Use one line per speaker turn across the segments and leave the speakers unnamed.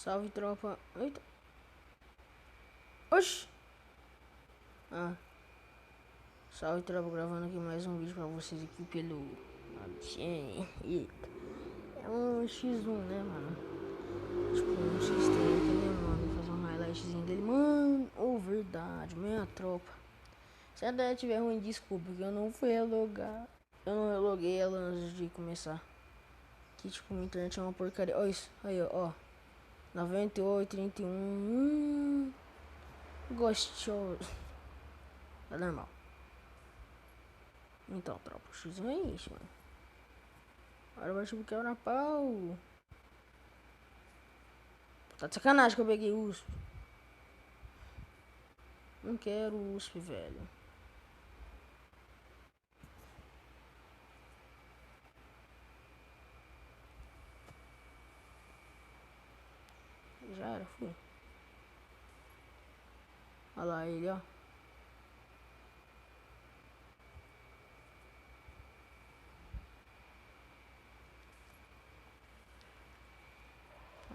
Salve, tropa. Eita. Oxi. Ah. Salve, tropa. Gravando aqui mais um vídeo pra vocês aqui pelo... Eita. É um X1, né, mano? Tipo, um X3 aqui, né, mano? Vou fazer um highlightzinho dele. Mano, verdade. Minha tropa. Se a ideia tiver ruim, desculpa, porque eu não fui relogar. Eu não reloguei ela antes de começar. Que, tipo, minha internet é uma porcaria. Olha isso. Aí, ó. 98, 31. Gostoso. Tá normal. Então, tropa, o X1 é isso, mano. Agora vai tipo quebra pau. Tá de sacanagem que eu peguei USP. Não quero USP, velho. Já era, fui. Olha lá ele, ó.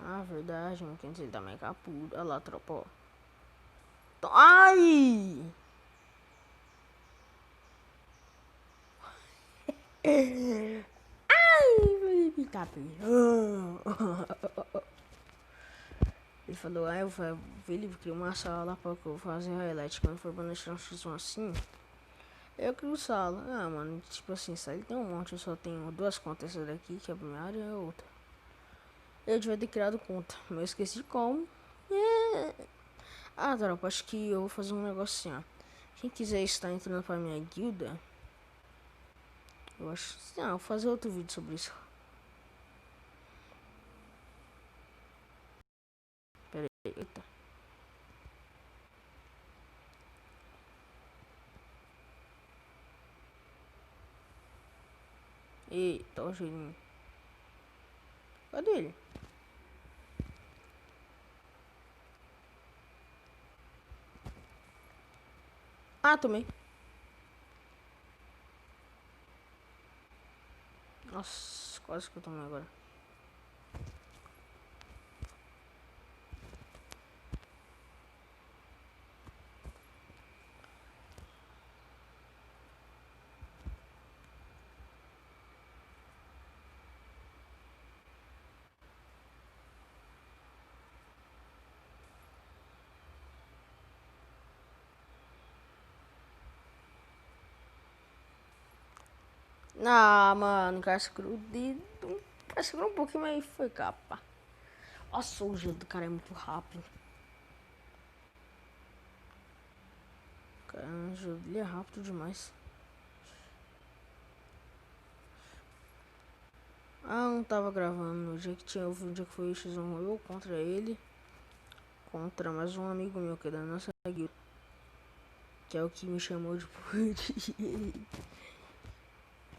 Ah, verdade, mano. Quer dizer, ele tá meio capudo. Olha lá, tropa, ó. Ai! Ai, Felipe Capim. Ele falou, ah, Felipe, cria uma sala lá pra que eu vou fazer highlight. Quando for pra nós tirar um X1 assim, eu crio sala. Ah, mano, tipo assim, ele tem um monte. Eu só tenho duas contas. Essa daqui, que é a primeira, e a outra. Eu devia ter criado conta, mas eu esqueci de como. Ah, tropa, acho que eu vou fazer um negócio assim, ó. Quem quiser estar entrando pra minha guilda, eu acho. Não, eu vou fazer outro vídeo sobre isso. Pera aí, eita. Eita, o joelhinho. Cadê ele? Ah, tomei. Nossa, quase que eu tomei agora. Ah, mano, cascou o dedo. Cascou um pouquinho, mas foi capa. Nossa, o gelo do cara é muito rápido. Cara, o gelo dele é rápido demais. Ah, não tava gravando no dia que tinha o dia que foi o X1 eu contra ele. Contra mais um amigo meu que é da nossa guilda. Que é o que me chamou de Butch.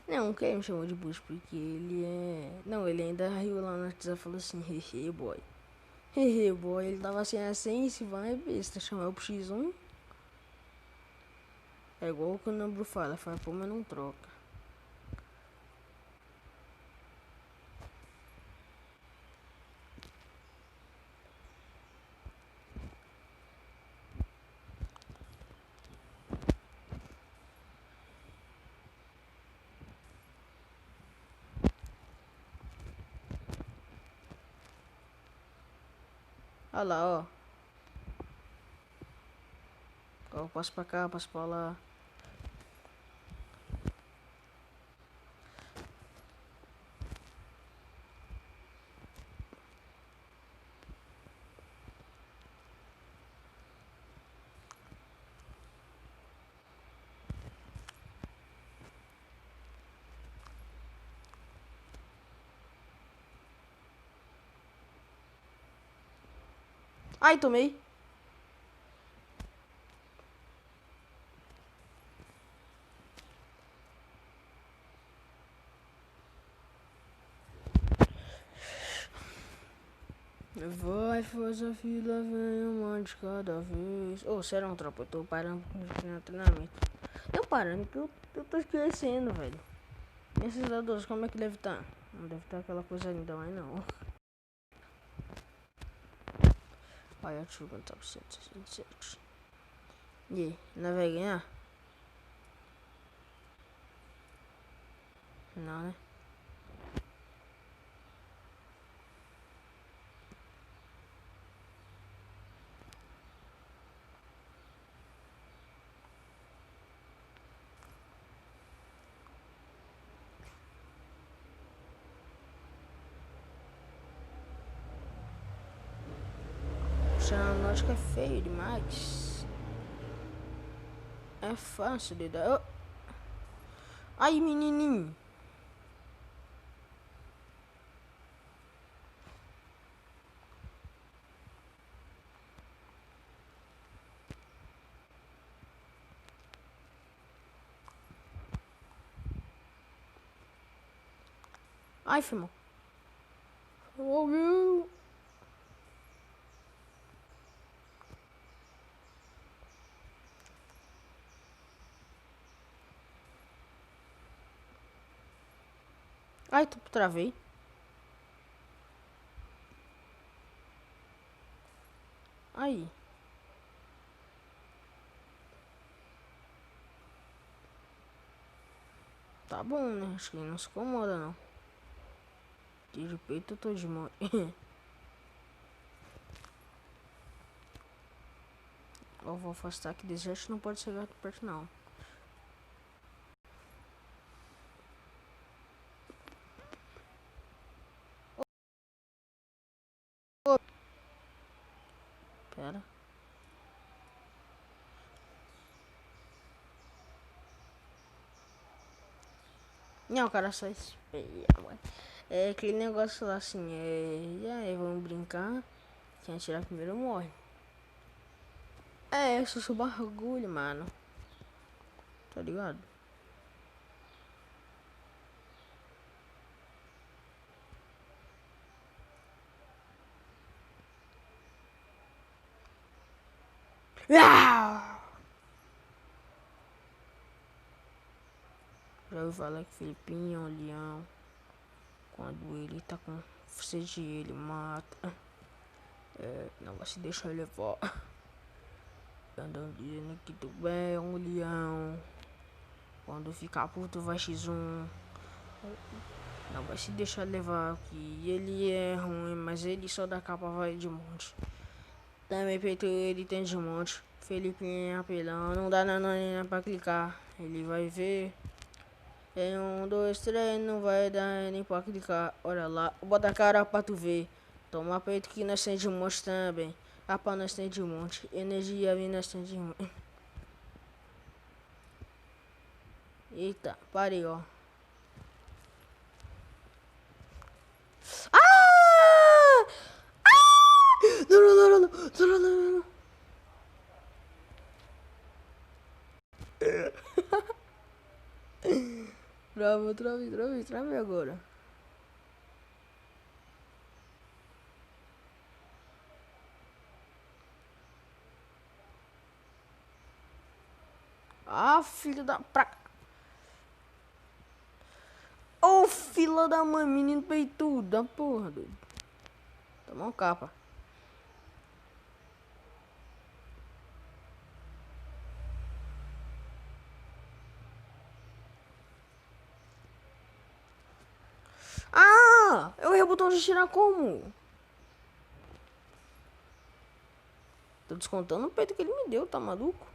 Não, que ele me chamou de Butch porque ele é. Não, ele ainda riu lá na e falou assim, hehe boy. Hehe boy, ele tava assim, assim, se vai besta, chamar o X1. É igual o que o Nambro fala, pô, mas não troca. Olha lá, ó. Eu passo pra cá, passo pra lá. Ai, tomei. Vai fazer a fila, vem uma de cada vez. Ô, será um tropa? Eu tô parando no treinamento. Eu parando que eu tô esquecendo, velho. Esses dados, como é que deve estar? Não deve estar aquela coisa linda mais não. Olha, deixa eu contar pra 167. E aí, não vai ganhar? Não, né? Xananótica é feio demais. É fácil de dar. Ai, menininho. Ai, filho. Oh, meu. Ai, tu travei. Aí. Tá bom, né? Acho que não se incomoda, não. De peito eu tô de mão. Eu vou afastar que desejo não pode chegar perto, não. Pera. Não, o cara só espelha, mano. É aquele negócio lá assim, e aí, vamos brincar. Quem atirar primeiro morre. É, isso é bagulho, mano. Tá ligado? Já ouvi falar que Filipinho é um leão. Quando ele tá com sede, ele mata. É, não vai se deixar levar. Andam dizendo que tu é um leão. Quando ficar puto vai x1. Não vai se deixar levar, que ele é ruim, mas ele só da capa vai de monte. Também peito ele tem de monte. Felipe é apelão, não dá nananina pra clicar. Ele vai ver. Em 1, 2, 3, não vai dar nem pra clicar. Olha lá, bota a cara pra tu ver. Toma peito que nós tem de monte também. A pá nós tem de monte. Energia vem nós tem de monte. Eita, parei, ó. Ah! Ah! Não, não, não, não, não, não, não, não. Trava, trave agora. Ah, filho da pra... Ô, filha da mãe, menino peitudo da porra, doido. Toma um capa. Ah, eu errei o botão de tirar como? Tô descontando o peito que ele me deu, tá maluco?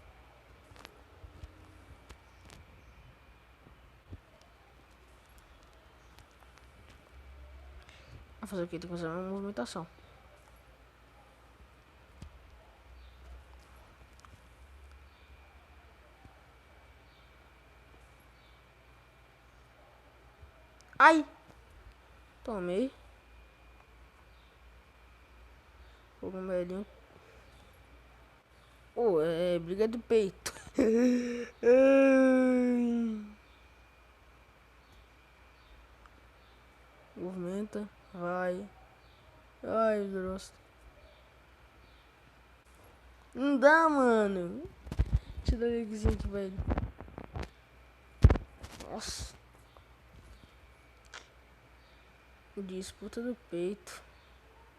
Vai fazer o que? Tem que fazer uma movimentação. Ai! Tomei. Cogumelinho. Oh, é briga do peito. Movimenta. Vai. Ai, grosso. Não dá, mano. Tira o linkzinho aqui, velho. Nossa. Disputa do peito.